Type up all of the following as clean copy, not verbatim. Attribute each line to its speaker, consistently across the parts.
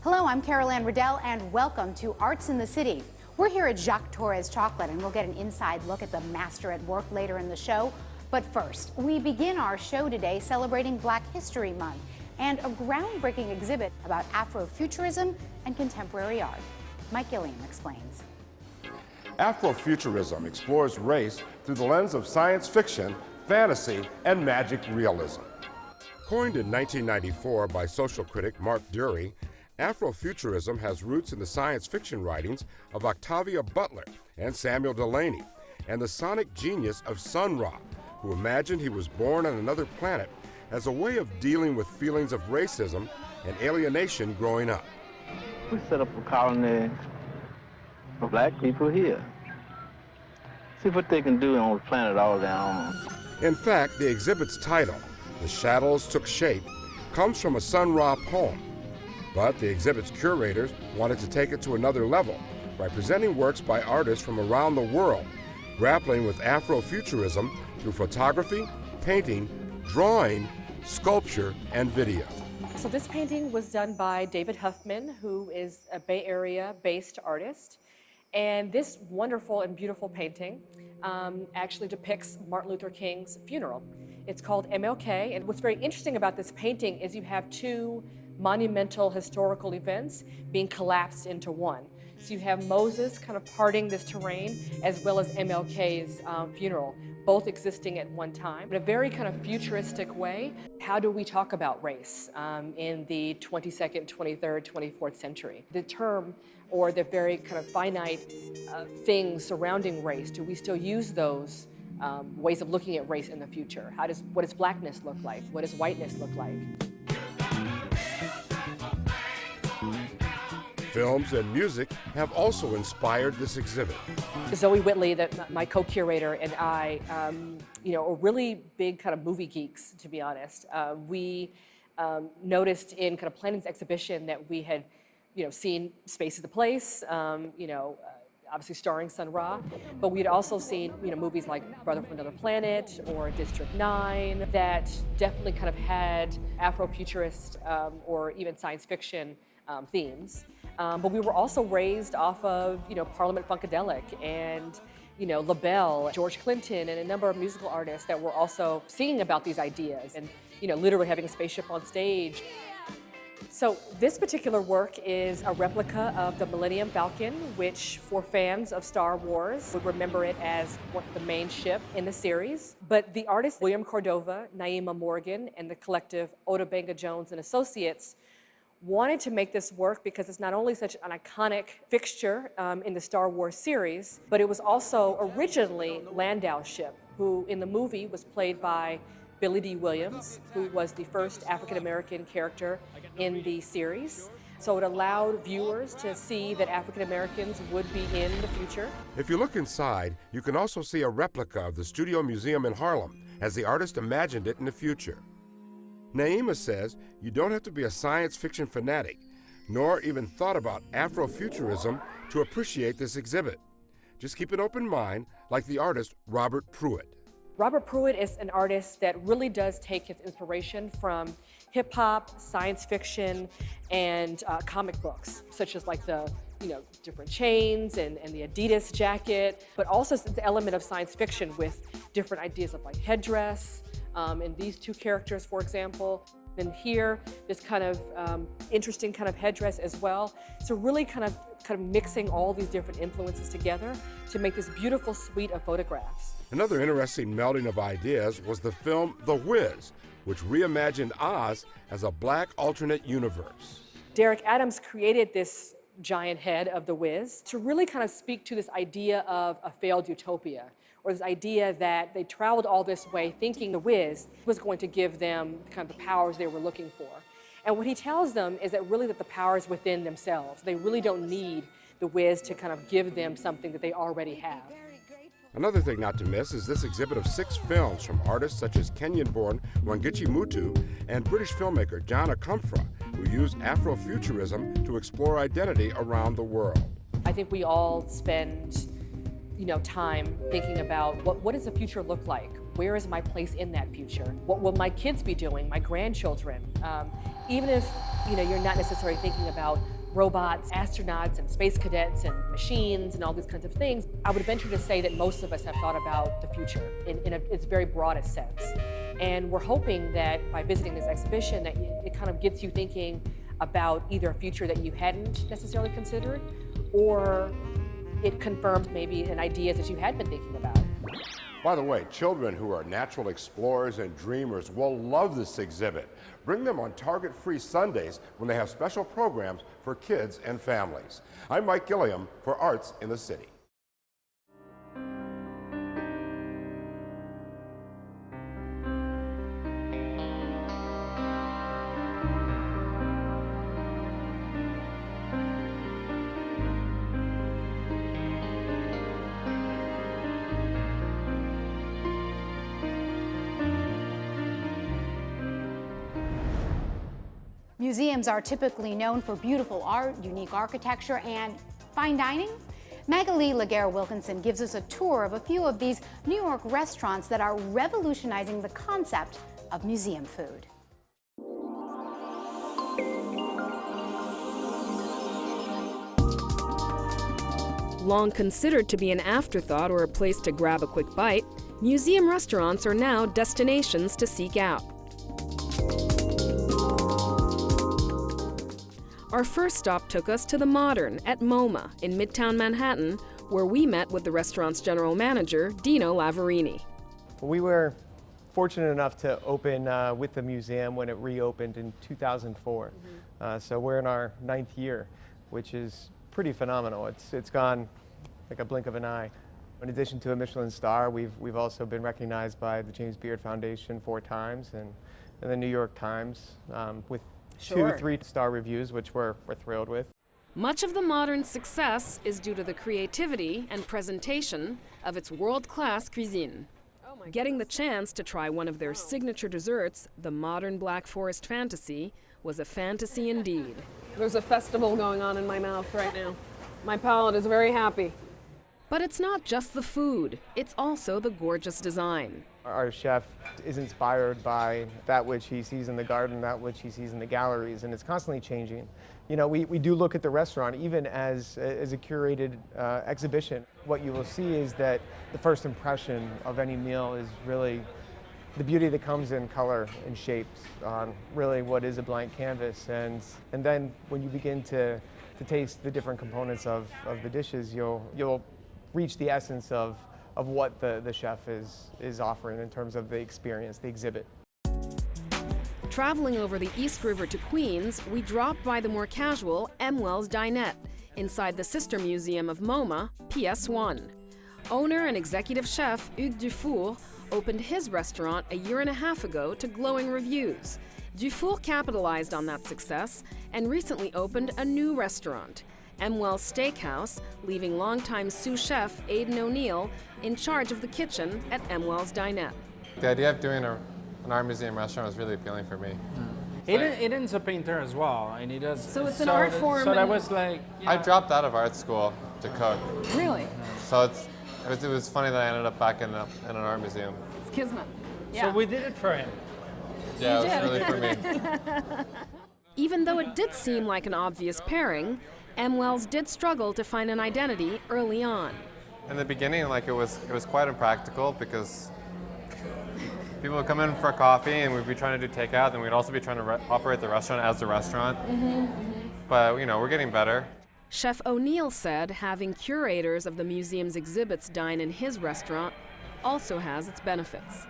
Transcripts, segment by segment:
Speaker 1: Hello, I'm Carol Ann Riddell, and welcome to Arts in the City. We're here at Jacques Torres Chocolate, and we'll get an inside look at the master at work later in the show. But first, we begin our show today celebrating Black History Month and a groundbreaking exhibit about Afrofuturism and contemporary art. Mike Gilliam explains.
Speaker 2: Afrofuturism explores race through the lens of science fiction, fantasy, and magic realism. Coined in 1994 by social critic Mark Dury, Afrofuturism has roots in the science fiction writings of Octavia Butler and Samuel Delany, and the sonic genius of Sun Ra, who imagined he was born on another planet as a way of dealing with feelings of racism and alienation growing up.
Speaker 3: We set up a colony for black people here. See what they can do on the planet all their own.
Speaker 2: In fact, the exhibit's title, The Shadows Took Shape, comes from a Sun Ra poem. But the exhibit's curators wanted to take it to another level by presenting works by artists from around the world, grappling with Afrofuturism through photography, painting, drawing, sculpture, and video.
Speaker 4: So this painting was done by David Huffman, who is a Bay Area-based artist. And this wonderful and beautiful painting actually depicts Martin Luther King's funeral. It's called MLK, and what's very interesting about this painting is you have two monumental historical events being collapsed into one. So you have Moses kind of parting this terrain, as well as MLK's funeral, both existing at one time. In a very kind of futuristic way, how do we talk about race in the 22nd, 23rd, 24th century? The term, or the very kind of finite things surrounding race, do we still use those ways of looking at race in the future? What does blackness look like? What does whiteness look like?
Speaker 2: Films and music have also inspired this exhibit.
Speaker 4: Zoe Whitley, my co-curator, and I, are really big kind of movie geeks, to be honest. We noticed in kind of planning this exhibition that we had, seen Space is the Place, obviously starring Sun Ra, but we'd also seen, movies like Brother from Another Planet or District 9 that definitely kind of had Afrofuturist or even science fiction themes. But we were also raised off of, Parliament Funkadelic and, LaBelle, George Clinton, and a number of musical artists that were also singing about these ideas and, literally having a spaceship on stage. So this particular work is a replica of the Millennium Falcon, which for fans of Star Wars would remember it as the main ship in the series. But the artists William Cordova, Naima Morgan, and the collective Oda Banga Jones and Associates wanted to make this work because it's not only such an iconic fixture in the Star Wars series, but it was also originally Landau's ship, who in the movie was played by Billy D. Williams, who was the first African-American character in the series. So it allowed viewers to see that African-Americans would be in the future.
Speaker 2: If you look inside, you can also see a replica of the Studio Museum in Harlem, as the artist imagined it in the future. Naima says you don't have to be a science fiction fanatic, nor even thought about Afrofuturism to appreciate this exhibit. Just keep an open mind, like the artist Robert Pruitt.
Speaker 4: Robert Pruitt is an artist that really does take his inspiration from hip-hop, science fiction, and comic books, such as like the different chains and the Adidas jacket, but also the element of science fiction with different ideas of like headdress, and these two characters, for example. And here, this kind of interesting kind of headdress as well. So really kind of mixing all these different influences together to make this beautiful suite of photographs.
Speaker 2: Another interesting melding of ideas was the film The Wiz, which reimagined Oz as a black alternate universe.
Speaker 4: Derek Adams created this giant head of The Wiz to really kind of speak to this idea of a failed utopia, or this idea that they traveled all this way thinking The Wiz was going to give them kind of the powers they were looking for. And what he tells them is that really that the power is within themselves. They really don't need The Wiz to kind of give them something that they already have.
Speaker 2: Another thing not to miss is this exhibit of 6 films from artists such as Kenyan-born Wangechi Mutu and British filmmaker John Akomfra, who used Afrofuturism to explore identity around the world.
Speaker 4: I think we all spend time thinking about what does the future look like? Where is my place in that future? What will my kids be doing, my grandchildren? Even if you're not necessarily thinking about robots, astronauts, and space cadets, and machines, and all these kinds of things, I would venture to say that most of us have thought about the future in its very broadest sense. And we're hoping that by visiting this exhibition that it kind of gets you thinking about either a future that you hadn't necessarily considered, or it confirms maybe an ideas that you had been thinking about.
Speaker 2: By the way, children who are natural explorers and dreamers will love this exhibit. Bring them on Target-free Sundays when they have special programs for kids and families. I'm Mike Gilliam for Arts in the City.
Speaker 1: Museums are typically known for beautiful art, unique architecture, and fine dining. Magalie Laguerre-Wilkinson gives us a tour of a few of these New York restaurants that are revolutionizing the concept of museum food.
Speaker 5: Long considered to be an afterthought or a place to grab a quick bite, museum restaurants are now destinations to seek out. Our first stop took us to the Modern at MoMA in Midtown Manhattan, where we met with the restaurant's general manager, Dino Lavarini.
Speaker 6: We were fortunate enough to open with the museum when it reopened in 2004. So we're in our 9th year, which is pretty phenomenal. It's gone like a blink of an eye. In addition to a Michelin star, we've also been recognized by the James Beard Foundation 4 times and the New York Times with 2 3-star reviews, which we're thrilled with.
Speaker 5: Much of the Modern's success is due to the creativity and presentation of its world-class cuisine. Getting the chance to try one of their signature desserts, the Modern Black Forest Fantasy, was a fantasy indeed.
Speaker 7: There's a festival going on in my mouth right now. My palate is very happy.
Speaker 5: But it's not just the food, it's also the gorgeous design.
Speaker 6: Our chef is inspired by that which he sees in the garden, that which he sees in the galleries, and it's constantly changing. You know, we do look at the restaurant even as a curated exhibition. What you will see is that the first impression of any meal is really the beauty that comes in color and shapes on really what is a blank canvas. And then when you begin to taste the different components of the dishes, you'll reach the essence of what the chef is offering in terms of the experience, the exhibit.
Speaker 5: Traveling over the East River to Queens, we dropped by the more casual M. Wells Dinette, inside the sister museum of MoMA, PS1. Owner and executive chef Hugues Dufour opened his restaurant a year and a half ago to glowing reviews. Dufour capitalized on that success and recently opened a new restaurant, M. Wells Steakhouse, leaving longtime sous chef Aidan O'Neill in charge of the kitchen at M. Wells Dinette.
Speaker 8: The idea of doing an art museum restaurant was really appealing for me.
Speaker 9: Aidan's a painter as well, and he does.
Speaker 7: So it's an art form.
Speaker 9: So that was like. Yeah.
Speaker 8: I dropped out of art school to cook.
Speaker 7: Really?
Speaker 8: So it was funny that I ended up back in an art museum.
Speaker 7: It's kismet.
Speaker 9: So we did it for him.
Speaker 8: Yeah, it was really for me.
Speaker 5: Even though it did seem like an obvious pairing, M. Wells did struggle to find an identity early on.
Speaker 8: In the beginning, like it was quite impractical because people would come in for coffee and we'd be trying to do takeout, and we'd also be trying to operate the restaurant as a restaurant. But you know, we're getting better.
Speaker 5: Chef O'Neill said having curators of the museum's exhibits dine in his restaurant also has its benefits.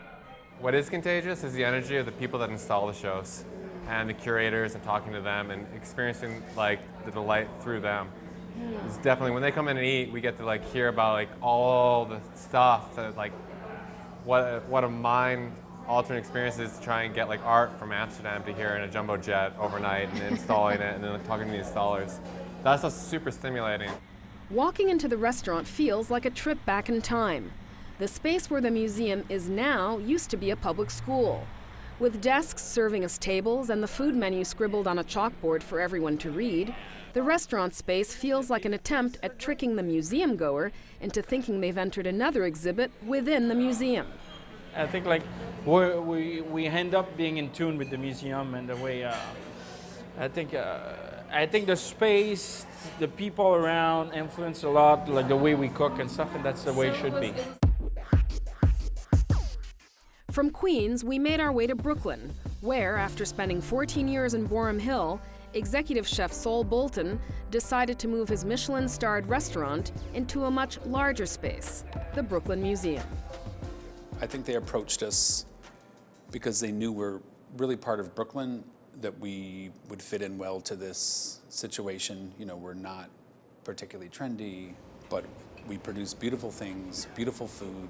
Speaker 8: What is contagious is the energy of the people that install the shows and the curators, and talking to them and experiencing like the delight through them. It's definitely, when they come in and eat, we get to like hear about like all the stuff that like what a mind-altering experience is to try and get like art from Amsterdam to here in a jumbo jet overnight and installing it and then like, talking to the installers. That's just super stimulating.
Speaker 5: Walking into the restaurant feels like a trip back in time. The space where the museum is now used to be a public school. With desks serving us tables and the food menu scribbled on a chalkboard for everyone to read, the restaurant space feels like an attempt at tricking the museum goer into thinking they've entered another exhibit within the museum.
Speaker 9: I think like we end up being in tune with the museum and the way I think I think the space, the people around influence a lot, like the way we cook and stuff, and that's the way it should be.
Speaker 5: From Queens, we made our way to Brooklyn, where, after spending 14 years in Boerum Hill, executive chef Sol Bolton decided to move his Michelin-starred restaurant into a much larger space, the Brooklyn Museum.
Speaker 10: I think they approached us because they knew we're really part of Brooklyn, that we would fit in well to this situation. You know, we're not particularly trendy, but we produce beautiful things, beautiful food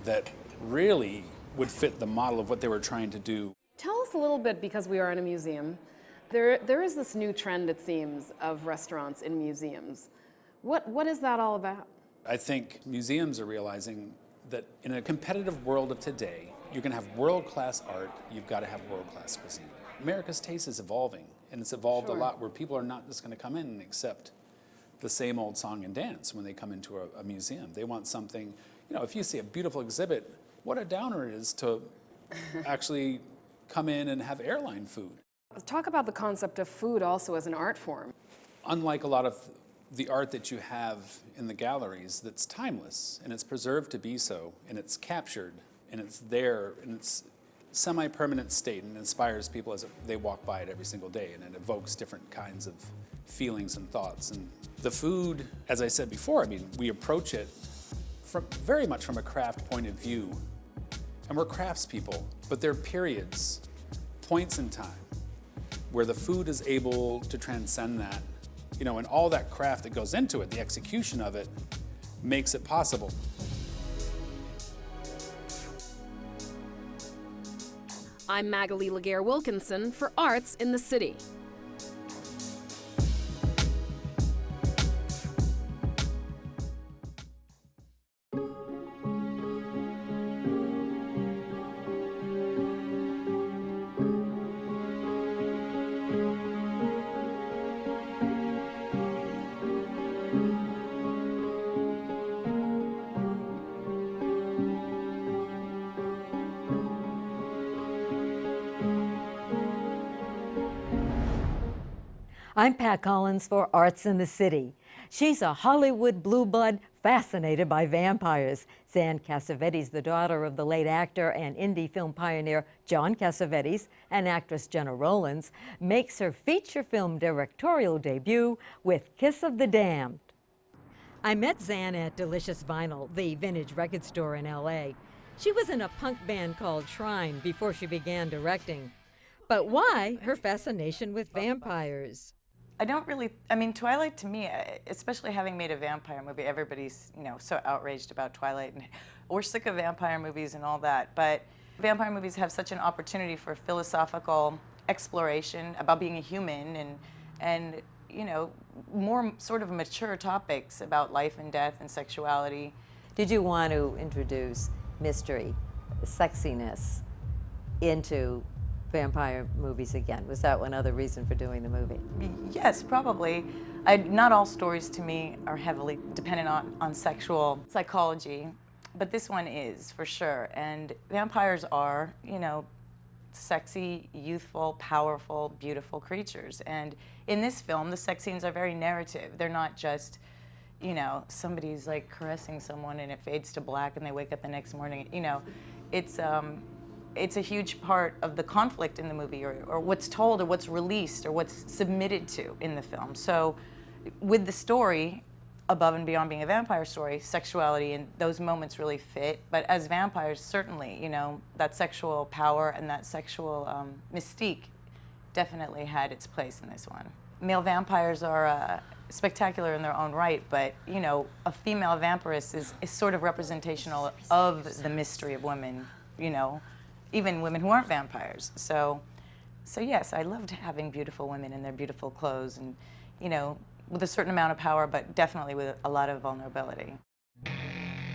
Speaker 10: that really would fit the model of what they were trying to do.
Speaker 5: Tell us a little bit, because we are in a museum, there is this new trend, it seems, of restaurants in museums. What is that all about?
Speaker 10: I think museums are realizing that in a competitive world of today, you're going to have world-class art, you've got to have world-class cuisine. America's taste is evolving, and it's evolved a lot where people are not just going to come in and accept the same old song and dance when they come into a museum. They want something, you know, if you see a beautiful exhibit, what a downer it is to actually come in and have airline food.
Speaker 5: Talk about the concept of food also as an art form.
Speaker 10: Unlike a lot of the art that you have in the galleries that's timeless, and it's preserved to be so, and it's captured, and it's there, and it's semi-permanent state, and inspires people as they walk by it every single day, and it evokes different kinds of feelings and thoughts. And the food, as I said before, I mean, we approach it very much from a craft point of view, and we're craftspeople, but there are periods, points in time, where the food is able to transcend that, you know, and all that craft that goes into it, the execution of it, makes it possible.
Speaker 5: I'm Magalie Laguerre-Wilkinson for Arts in the City.
Speaker 11: I'm Pat Collins for Arts in the City. She's a Hollywood blue blood fascinated by vampires. Zan Cassavetes, the daughter of the late actor and indie film pioneer John Cassavetes and actress Jenna Rollins, makes her feature film directorial debut with Kiss of the Damned. I met Zan at Delicious Vinyl, the vintage record store in LA. She was in a punk band called Shrine before she began directing. But why her fascination with vampires?
Speaker 12: I don't really, I mean, Twilight to me, especially having made a vampire movie, everybody's, you know, so outraged about Twilight, and we're sick of vampire movies and all that, but vampire movies have such an opportunity for philosophical exploration about being a human and you know, more sort of mature topics about life and death and sexuality.
Speaker 11: Did you want to introduce mystery, sexiness into vampire movies again? Was that one other reason for doing the movie?
Speaker 12: Yes, probably. Not all stories to me are heavily dependent on sexual psychology, but this one is, for sure. And vampires are, you know, sexy, youthful, powerful, beautiful creatures. And in this film, the sex scenes are very narrative. They're not just, you know, somebody's like caressing someone and it fades to black and they wake up the next morning. You know, it's a huge part of the conflict in the movie, or what's told, or what's released, or what's submitted to in the film. So with the story, above and beyond being a vampire story, sexuality and those moments really fit. But as vampires, certainly, you know, that sexual power and that sexual mystique definitely had its place in this one. Male vampires are spectacular in their own right, but, you know, a female vampiress is sort of representational of the mystery of women, you know, even women who aren't vampires. So yes, I loved having beautiful women in their beautiful clothes and, you know, with a certain amount of power, but definitely with a lot of vulnerability.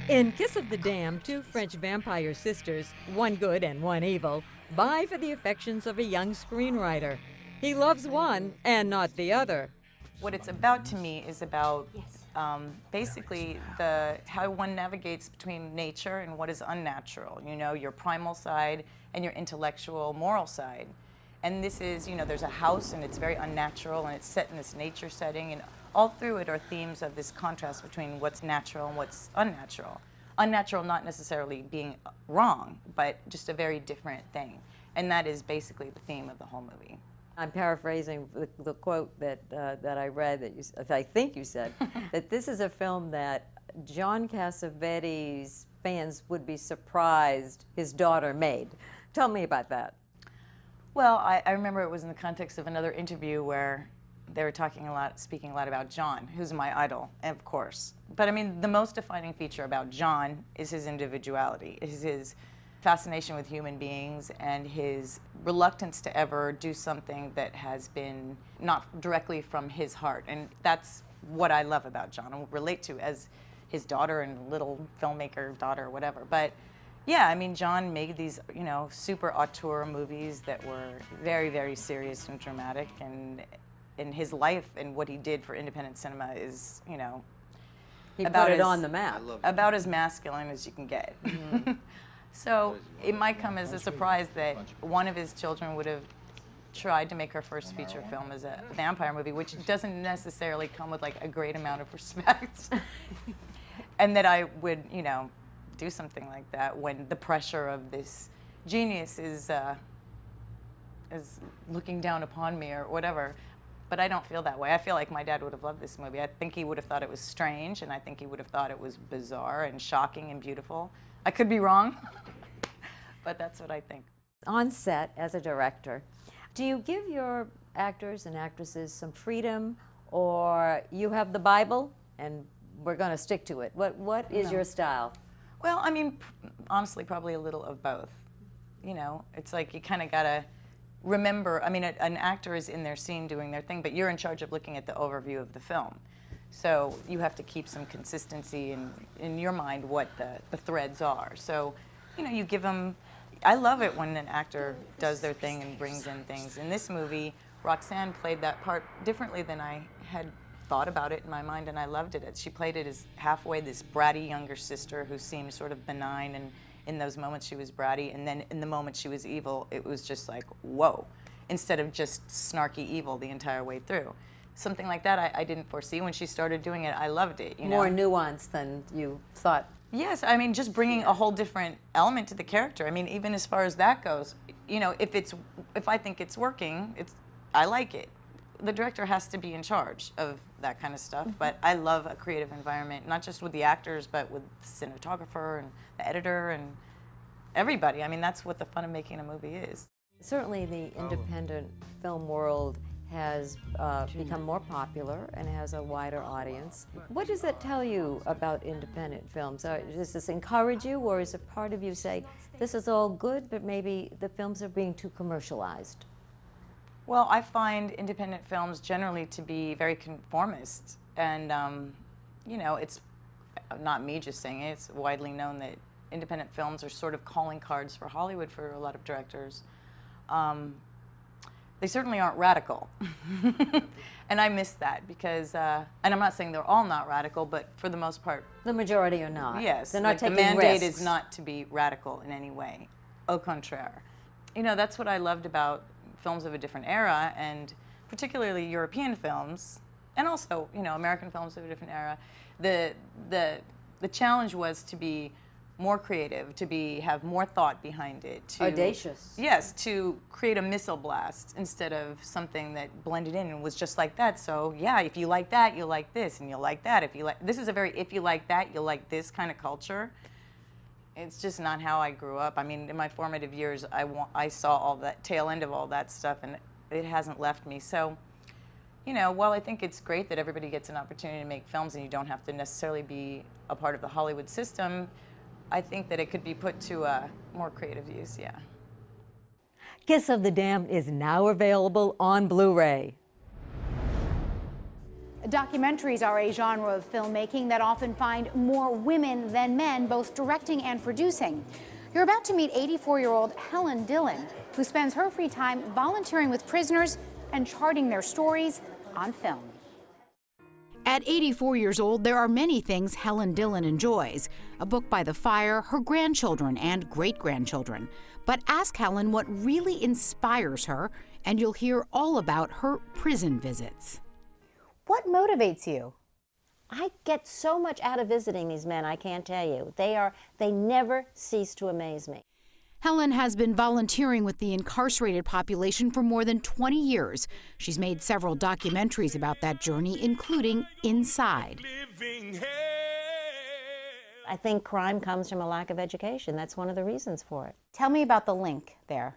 Speaker 11: In Kiss of the Damned, two French vampire sisters, one good and one evil, vie for the affections of a young screenwriter. He loves one and not the other.
Speaker 12: What it's about to me is about basically how one navigates between nature and what is unnatural, you know, your primal side and your intellectual, moral side. And this is, you know, there's a house and it's very unnatural and it's set in this nature setting, and all through it are themes of this contrast between what's natural and what's unnatural. Unnatural not necessarily being wrong, but just a very different thing. And that is basically the theme of the whole movie.
Speaker 11: I'm paraphrasing the quote that I read, that I think you said, that this is a film that John Cassavetes' fans would be surprised his daughter made. Tell me about that.
Speaker 12: Well, I remember it was in the context of another interview where they were speaking a lot about John, who's my idol, of course. But I mean, the most defining feature about John is his individuality, is his fascination with human beings and his reluctance to ever do something that has been not directly from his heart. And that's what I love about John and relate to as his daughter and little filmmaker daughter or whatever. But yeah, I mean, John made these, you know, super auteur movies that were very, very serious and dramatic, and in his life and what he did for independent cinema is, you know,
Speaker 11: he put it on the map.
Speaker 12: About as masculine as you can get. Mm-hmm. So it might come as a surprise that one of his children would have tried to make her first feature film as a vampire movie, which doesn't necessarily come with like a great amount of respect. And that I would, you know, do something like that when the pressure of this genius is looking down upon me or whatever. But I don't feel that way. I feel like my dad would have loved this movie. I think he would have thought it was strange, and I think he would have thought it was bizarre and shocking and beautiful. I could be wrong, but that's what I think.
Speaker 11: On set, as a director, do you give your actors and actresses some freedom, or you have the Bible and we're going to stick to it? What is your style?
Speaker 12: Well, I mean, honestly, probably a little of both. You know, it's like you kind of got to remember, I mean, an actor is in their scene doing their thing, but you're in charge of looking at the overview of the film. So you have to keep some consistency in your mind what the threads are. So, you know, you give them, I love it when an actor does their thing and brings in things. In this movie, Roxanne played that part differently than I had thought about it in my mind, and I loved it. She played it as halfway this bratty younger sister who seemed sort of benign, and in those moments she was bratty, and then in the moment she was evil, it was just like, whoa, instead of just snarky evil the entire way through. Something like that I didn't foresee. When she started doing it, I loved it. You know?
Speaker 11: More nuanced than you thought.
Speaker 12: Yes, I mean, just bringing a whole different element to the character. I mean, even as far as that goes, you know, if I think it's working, I like it. The director has to be in charge of that kind of stuff, but I love a creative environment, not just with the actors, but with the cinematographer and the editor and everybody. I mean, that's what the fun of making a movie is.
Speaker 11: Certainly the independent film world has become more popular and has a wider audience. What does that tell you about independent films? Does this encourage you, or is it part of you say, this is all good, but maybe the films are being too commercialized?
Speaker 12: Well, I find independent films generally to be very conformist, and you know, it's not me just saying it, it's widely known that independent films are sort of calling cards for Hollywood for a lot of directors. They certainly aren't radical. And I miss that because, and I'm not saying they're all not radical, but for the most part.
Speaker 11: The majority are not.
Speaker 12: Yes.
Speaker 11: They're not taking
Speaker 12: risks. The mandate
Speaker 11: risks.
Speaker 12: is not to be radical in any way. Au contraire. You know, that's what I loved about films of a different era, and particularly European films, and also, you know, American films of a different era. The challenge was to be more creative, to have more thought behind it. To,
Speaker 11: audacious.
Speaker 12: Yes, to create a missile blast instead of something that blended in and was just like that. So yeah, if you like that, you'll like this, and you'll like that. If you like, this is a very if you like that, you'll like this kind of culture. It's just not how I grew up. I mean, in my formative years, I saw all that tail end of all that stuff, and it hasn't left me. So, you know, while I think it's great that everybody gets an opportunity to make films and you don't have to necessarily be a part of the Hollywood system, I think that it could be put to more creative use, yeah.
Speaker 11: Kiss of the Damned is now available on Blu-ray.
Speaker 1: Documentaries are a genre of filmmaking that often find more women than men, both directing and producing. You're about to meet 84-year-old Helen Dillon, who spends her free time volunteering with prisoners and charting their stories on film. At 84 years old, there are many things Helen Dillon enjoys. A book by the fire, her grandchildren and great-grandchildren. But ask Helen what really inspires her, And you'll hear all about her prison visits. What motivates you?
Speaker 13: I get so much out of visiting these men, I can't tell you. They never cease to amaze me.
Speaker 1: Helen has been volunteering with the incarcerated population for more than 20 years. She's made several documentaries about that journey, including Inside.
Speaker 13: I think crime comes from a lack of education. That's one of the reasons for it.
Speaker 1: Tell me about the link there.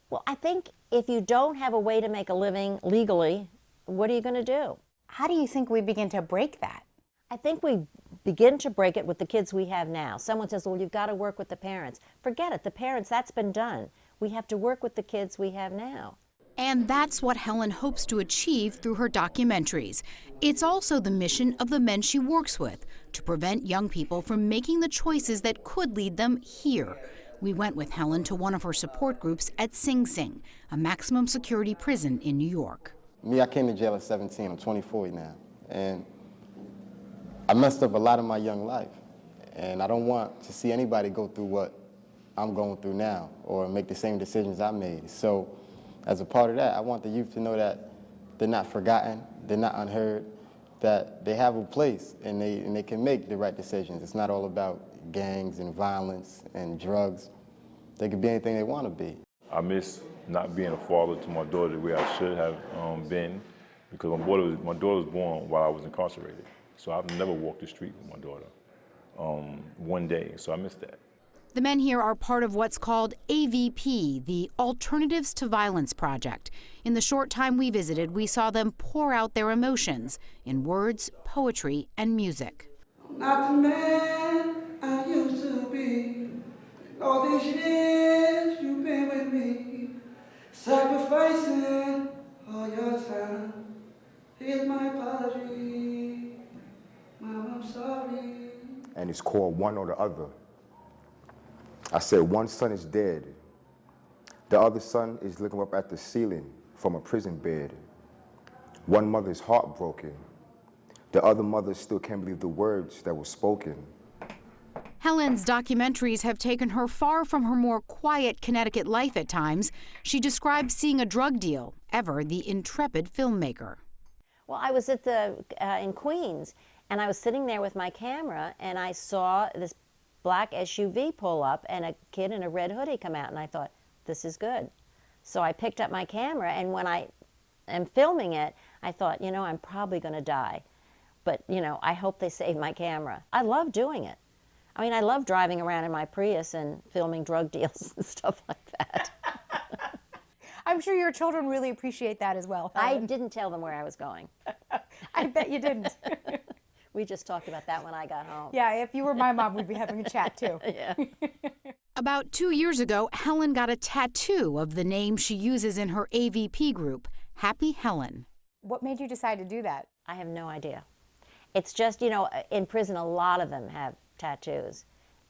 Speaker 13: Well, I think if you don't have a way to make a living legally, what are you going to do?
Speaker 1: How do you think we begin to break that?
Speaker 13: I think we begin to break it with the kids we have now. Someone says, well, you've got to work with the parents. Forget it. The parents, that's been done. We have to work with the kids we have now.
Speaker 1: And that's what Helen hopes to achieve through her documentaries. It's also the mission of the men she works with, to prevent young people from making the choices that could lead them here. We went with Helen to one of her support groups at Sing Sing, a maximum security prison in New York.
Speaker 14: Me, I came to jail at 17. I'm 24 now. And I messed up a lot of my young life. And I don't want to see anybody go through what I'm going through now or make the same decisions I made. So as a part of that, I want the youth to know that they're not forgotten, they're not unheard, that they have a place and they can make the right decisions. It's not all about gangs and violence and drugs. They can be anything they want to be.
Speaker 15: I miss not being a father to my daughter the way I should have been, because my daughter was born while I was incarcerated. So I've never walked the street with my daughter one day, so I miss that.
Speaker 1: The men here are part of what's called AVP, the Alternatives to Violence Project. In the short time we visited, we saw them pour out their emotions in words, poetry, and music.
Speaker 16: Not the man I used to be. All these years you've been with me, sacrificing all your time. Here's my apology, Mom, I'm sorry.
Speaker 17: And it's called One or the Other. I said one son is dead. The other son is looking up at the ceiling from a prison bed. One mother is heartbroken. The other mother still can't believe the words that were spoken.
Speaker 1: Helen's documentaries have taken her far from her more quiet Connecticut life at times. She describes seeing a drug deal, ever the intrepid filmmaker.
Speaker 13: Well, I was at in Queens, and I was sitting there with my camera, and I saw this black SUV pull up and a kid in a red hoodie come out, and I thought, this is good. So I picked up my camera, and when I am filming it, I thought, you know, I'm probably going to die. But, you know, I hope they save my camera. I love doing it. I mean, I love driving around in my Prius and filming drug deals and stuff like that.
Speaker 1: I'm sure your children really appreciate that as well, Helen.
Speaker 13: I didn't tell them where I was going.
Speaker 1: I bet you didn't.
Speaker 13: We just talked about that when I got home.
Speaker 1: Yeah, if you were my mom, we'd be having a chat too.
Speaker 13: Yeah.
Speaker 1: About 2 years ago, Helen got a tattoo of the name she uses in her AVP group, Happy Helen. What made you decide to do that?
Speaker 13: I have no idea. It's just, you know, in prison, a lot of them have tattoos.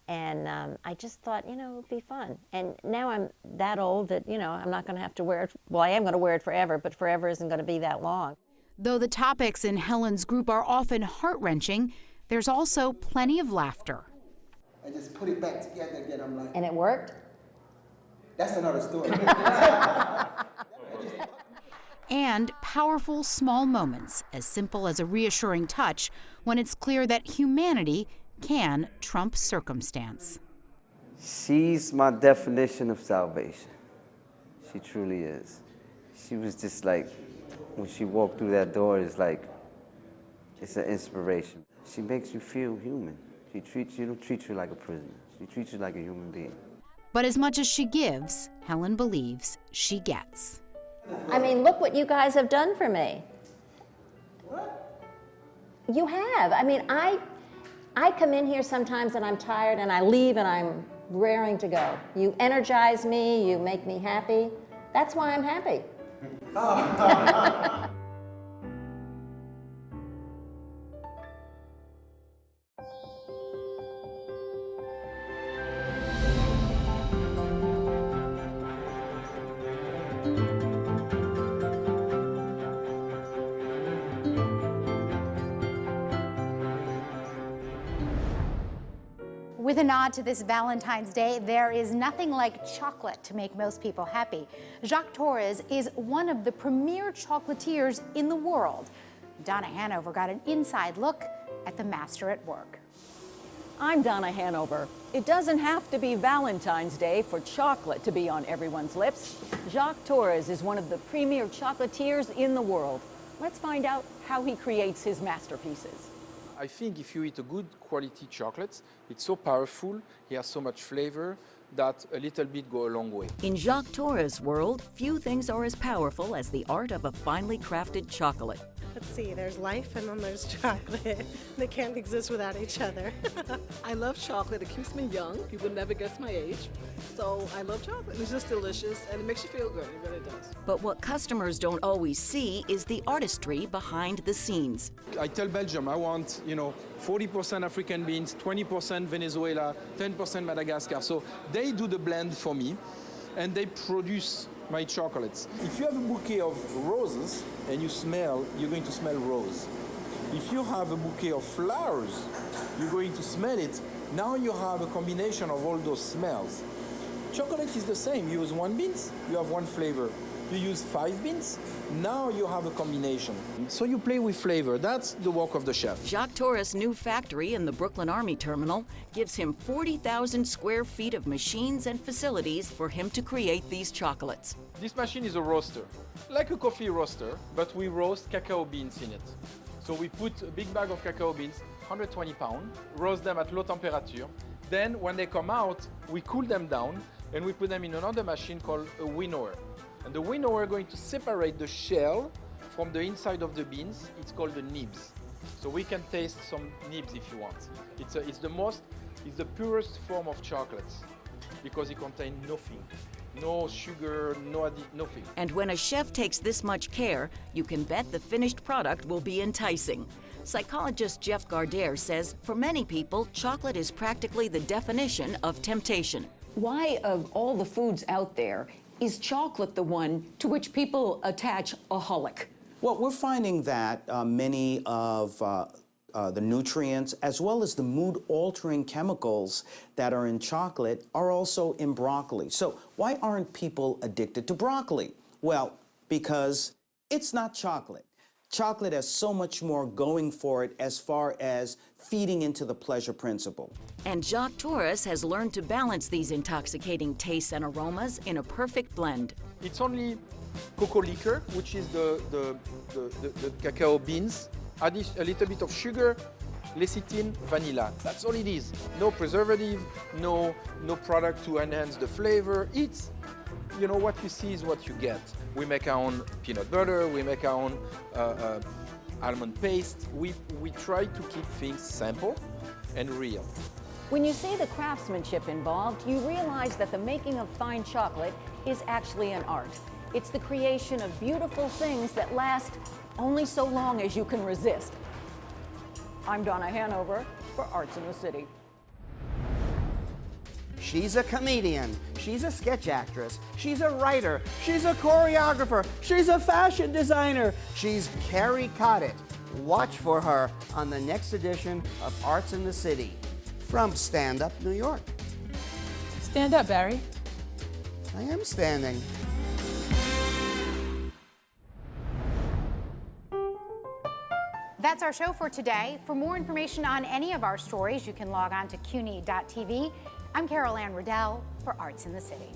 Speaker 13: And I just thought, you know, it would be fun. And now I'm that old that, you know, I'm not going to have to wear it. Well, I am going to wear it forever, but forever isn't going to be that long.
Speaker 1: Though the topics in Helen's group are often heart-wrenching, there's also plenty of laughter.
Speaker 16: I just put it back together again. I'm like,
Speaker 13: and it worked?
Speaker 16: That's another story.
Speaker 1: And powerful small moments, as simple as a reassuring touch when it's clear that humanity can trump circumstance.
Speaker 18: She's my definition of salvation. She truly is. She was just like, when she walked through that door, it's like, it's an inspiration. She makes you feel human. She don't treat you like a prisoner. She treats you like a human being.
Speaker 1: But as much as she gives, Helen believes she gets.
Speaker 13: I mean, look what you guys have done for me. What? You have. I mean, I come in here sometimes and I'm tired and I leave and I'm raring to go. You energize me, you make me happy. That's why I'm happy.
Speaker 1: With a nod to this Valentine's Day, there is nothing like chocolate to make most people happy. Jacques Torres is one of the premier chocolatiers in the world. Donna Hanover got an inside look at the master at work.
Speaker 19: I'm Donna Hanover. It doesn't have to be Valentine's Day for chocolate to be on everyone's lips. Jacques Torres is one of the premier chocolatiers in the world. Let's find out how he creates his masterpieces.
Speaker 9: I think if you eat a good quality chocolate, it's so powerful, he has so much flavor, that a little bit go a long way.
Speaker 20: In Jacques Torres' world, few things are as powerful as the art of a finely crafted chocolate.
Speaker 21: Let's see, there's life and then there's chocolate. They can't exist without each other.
Speaker 22: I love chocolate. It keeps me young. People never guess my age. So I love chocolate. It's just delicious and it makes you feel good. It really does.
Speaker 20: But what customers don't always see is the artistry behind the scenes.
Speaker 9: I tell Belgium, I want, 40% African beans, 20% Venezuela, 10% Madagascar. So they do the blend for me and they produce my chocolates. If you have a bouquet of roses and you smell, you're going to smell rose. If you have a bouquet of flowers, you're going to smell it. Now you have a combination of all those smells. Chocolate is the same. You use 1 bean, you have 1 flavor. You use 5 beans, now you have a combination. So you play with flavor. That's the work of the chef.
Speaker 20: Jacques Torres' new factory in the Brooklyn Army Terminal gives him 40,000 square feet of machines and facilities for him to create these chocolates.
Speaker 9: This machine is a roaster, like a coffee roaster, but we roast cacao beans in it. So we put a big bag of cacao beans, 120 pounds, roast them at low temperature. Then when they come out, we cool them down and we put them in another machine called a winnower. And the winnower is going to separate the shell from the inside of the beans. It's called the nibs. So we can taste some nibs if you want. It's the purest form of chocolate because it contains nothing. No sugar, nothing.
Speaker 20: And when a chef takes this much care, you can bet the finished product will be enticing. Psychologist Jeff Gardere says for many people, chocolate is practically the definition of temptation.
Speaker 19: Why, of all the foods out there, is chocolate the one to which people attach a holic?
Speaker 23: Well, we're finding that many of the nutrients as well as the mood-altering chemicals that are in chocolate are also in broccoli. So why aren't people addicted to broccoli? Well, because it's not chocolate. Chocolate has so much more going for it as far as feeding into the pleasure principle.
Speaker 20: And Jacques Torres has learned to balance these intoxicating tastes and aromas in a perfect blend.
Speaker 9: It's only cocoa liquor, which is the cacao beans, add a little bit of sugar, lecithin, vanilla. That's all it is. No preservative, no product to enhance the flavor. It's, what you see is what you get. We make our own peanut butter, we make our own almond paste. We try to keep things simple and real.
Speaker 19: When you see the craftsmanship involved, you realize that the making of fine chocolate is actually an art. It's the creation of beautiful things that last only so long as you can resist. I'm Donna Hanover for Arts in the City.
Speaker 24: She's a comedian, she's a sketch actress, she's a writer, she's a choreographer, she's a fashion designer, she's Carrie Coddett. Watch for her on the next edition of Arts in the City from Stand Up New York.
Speaker 25: Stand up, Barry.
Speaker 24: I am standing.
Speaker 1: That's our show for today. For more information on any of our stories, you can log on to CUNY.tv. I'm Carol Ann Riddell for Arts in the City.